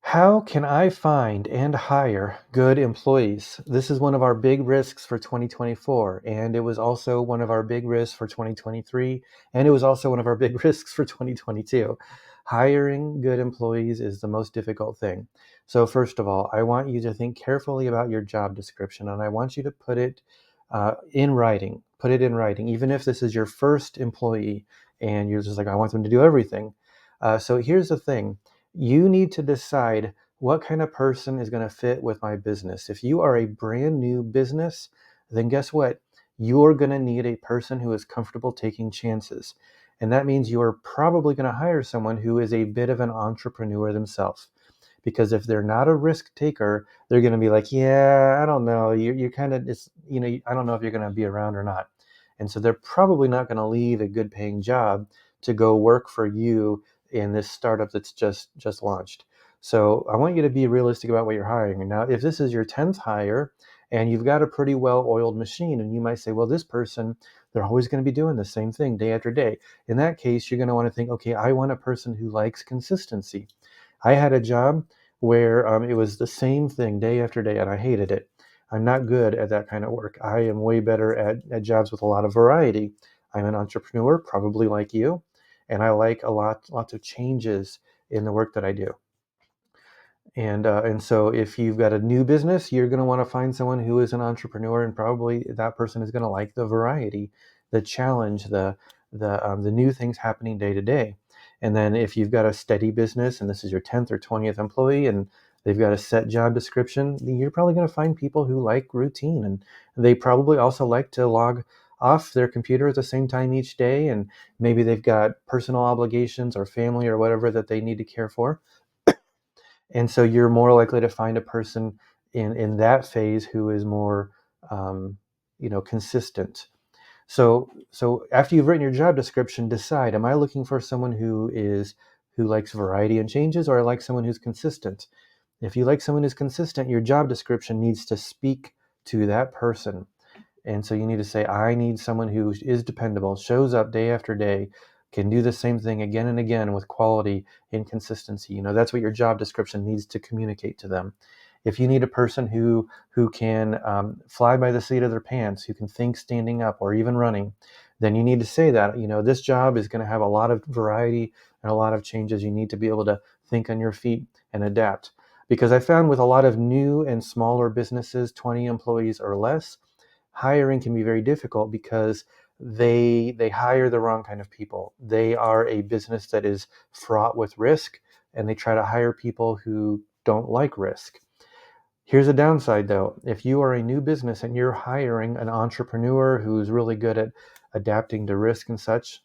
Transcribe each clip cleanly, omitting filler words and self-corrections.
How can I find and hire good employees? This is one of our big risks for 2024, and it was also one of our big risks for 2023, and it was also one of our big risks for 2022. Hiring good employees is the most difficult thing. So, first of all, I want you to think carefully about your job description, and I want you to put it in writing. Put it in writing, even if this is your first employee and you're just like, I want them to do everything. So, here's the thing. You need to decide what kind of person is going to fit with my business. If you are a brand new business, then guess what? You're going to need a person who is comfortable taking chances. And that means you are probably going to hire someone who is a bit of an entrepreneur themselves. Because if they're not a risk taker, they're going to be like, yeah, I don't know. You're kind of, it's, I don't know if you're going to be around or not. And so they're probably not going to leave a good paying job to go work for you in this startup that's just launched. So I want you to be realistic about what you're hiring. Now, if this is your 10th hire and you've got a pretty well-oiled machine, and you might say, well, this person, they're always going to be doing the same thing day after day. In that case, you're going to want to think, okay, I want a person who likes consistency. I had a job where it was the same thing day after day, and I hated it. I'm not good at that kind of work. I am way better at jobs with a lot of variety. I'm an entrepreneur, probably like you, and I like lots of changes in the work that I do. And so if you've got a new business, you're going to want to find someone who is an entrepreneur, and probably that person is going to like the variety, the challenge, the new things happening day to day. And then if you've got a steady business and this is your 10th or 20th employee and they've got a set job description, you're probably going to find people who like routine, and they probably also like to log off their computer at the same time each day, and maybe they've got personal obligations or family or whatever that they need to care for. And so you're more likely to find a person in that phase who is more um, consistent. So after you've written your job description, decide, am I looking for someone who likes variety and changes, or I like someone who's consistent? If you like someone who's consistent, your job description needs to speak to that person. And so you need to say, I need someone who is dependable, shows up day after day, can do the same thing again and again with quality and consistency. That's what your job description needs to communicate to them. If you need a person who can fly by the seat of their pants, who can think standing up or even running, then you need to say that, this job is going to have a lot of variety and a lot of changes. You need to be able to think on your feet and adapt. Because I found with a lot of new and smaller businesses, 20 employees or less, hiring can be very difficult because they hire the wrong kind of people. They are a business that is fraught with risk, and they try to hire people who don't like risk. Here's a downside though. If you are a new business and you're hiring an entrepreneur who's really good at adapting to risk and such,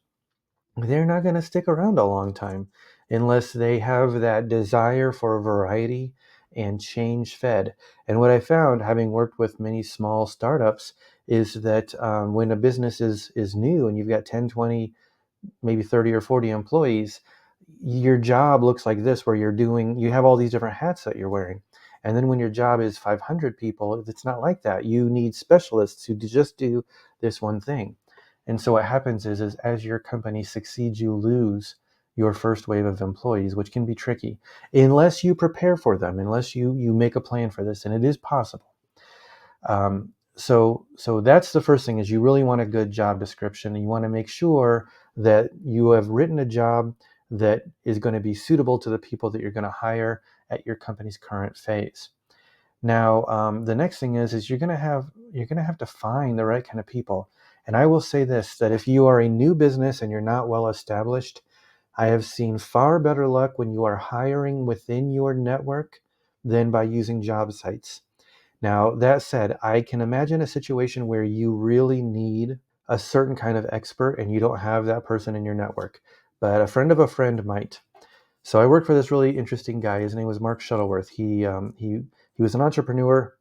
they're not going to stick around a long time unless they have that desire for variety and change fed. And what I found, having worked with many small startups, is that when a business is new and you've got 10, 20, maybe 30 or 40 employees, your job looks like this, where you have all these different hats that you're wearing. And then when your job is 500 people, it's not like that. You need specialists who just do this one thing. And so what happens is as your company succeeds, you lose your first wave of employees, which can be tricky unless you prepare for them, unless you make a plan for this, and it is possible. So that's the first thing, is you really want a good job description, and you want to make sure that you have written a job that is going to be suitable to the people that you're going to hire at your company's current phase. Now, the next thing is you're going to have to find the right kind of people. And I will say this, that if you are a new business and you're not well established, I have seen far better luck when you are hiring within your network than by using job sites. Now, that said, I can imagine a situation where you really need a certain kind of expert and you don't have that person in your network, but a friend of a friend might. So I worked for this really interesting guy. His name was Mark Shuttleworth. He was an entrepreneur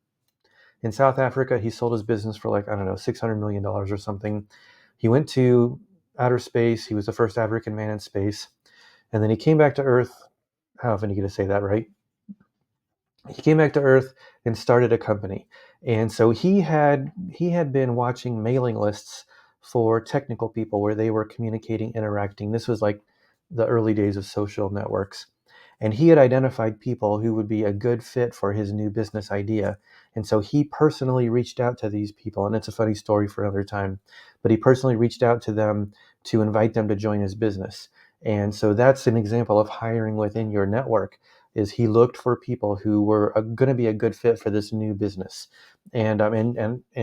in South Africa. He sold his business for, like, I don't know, $600 million or something. He went to outer space. He was the first African man in space. And then he came back to Earth. How often are you going to say that, right? He came back to Earth and started a company. And so he had been watching mailing lists for technical people where they were communicating, interacting. This was like the early days of social networks. And he had identified people who would be a good fit for his new business idea. And so he personally reached out to these people. And it's a funny story for another time, but he personally reached out to them to invite them to join his business. And so that's an example of hiring within your network. Is he looked for people who were going to be a good fit for this new business. And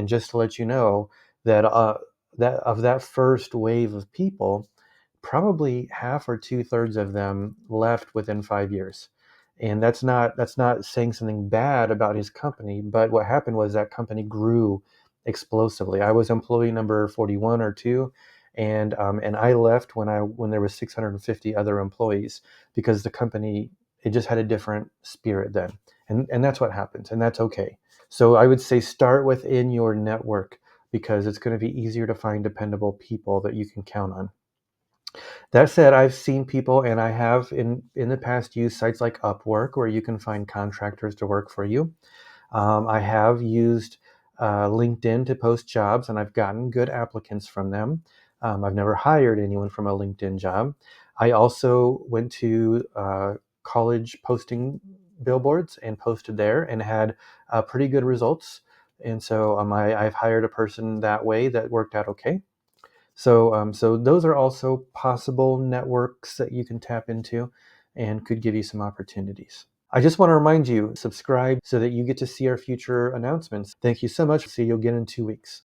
just to let you know that that of that first wave of people, probably half or two-thirds of them left within 5 years. And that's not saying something bad about his company, but what happened was that company grew explosively. I was employee number 41 or 2, and I left when there was 650 other employees, because the company, it just had a different spirit then. And that's what happens, and that's okay. So I would say start within your network, because it's going to be easier to find dependable people that you can count on. That said, I've seen people, and I have in the past used sites like Upwork, where you can find contractors to work for you. I have used LinkedIn to post jobs, and I've gotten good applicants from them. I've never hired anyone from a LinkedIn job. I also went to college posting billboards and posted there, and had pretty good results. And so I've hired a person that way that worked out okay. So those are also possible networks that you can tap into and could give you some opportunities. I just want to remind you, subscribe so that you get to see our future announcements. Thank you so much. See you again in 2 weeks.